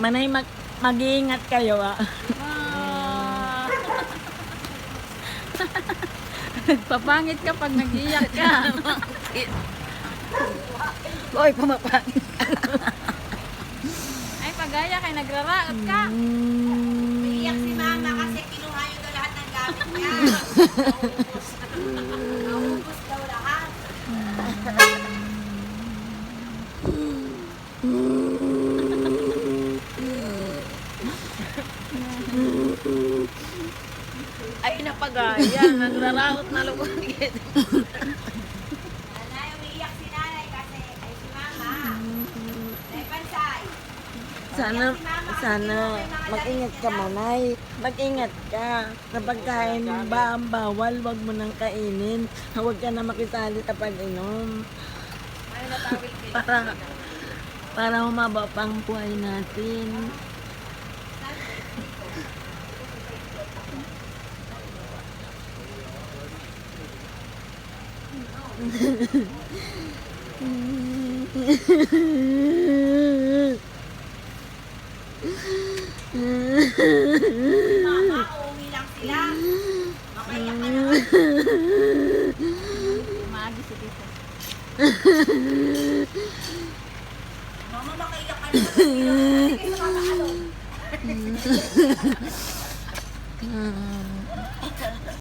Manay, mag-iingat kayo ah. Nagpapangit ka pag nag-iyak ka. Hoy, pumapangit. Ay, pagaya kay nagraraot ka. Iiyak si mama kasi kinuha nyo daw lahat ng gamit niya. Naubos daw lahat. Ay, napagaya. Nagraraot na lumagit. Nanay, umiiyak si nanay kasi ay si mama. Nay Pansay. Sana mag-ingat ka, Manay. Mag-ingat ka. Kapag kain ba ang bawal, wag mo nang kainin. Huwag ka na makisali sa pag-inom. Para humaba pang buhay natin. Mama, uuwi lang sila. Makaiyak ka naman. Maagi si Tito. Mama, makaiyak ka naman. Sige, sa mama, alon.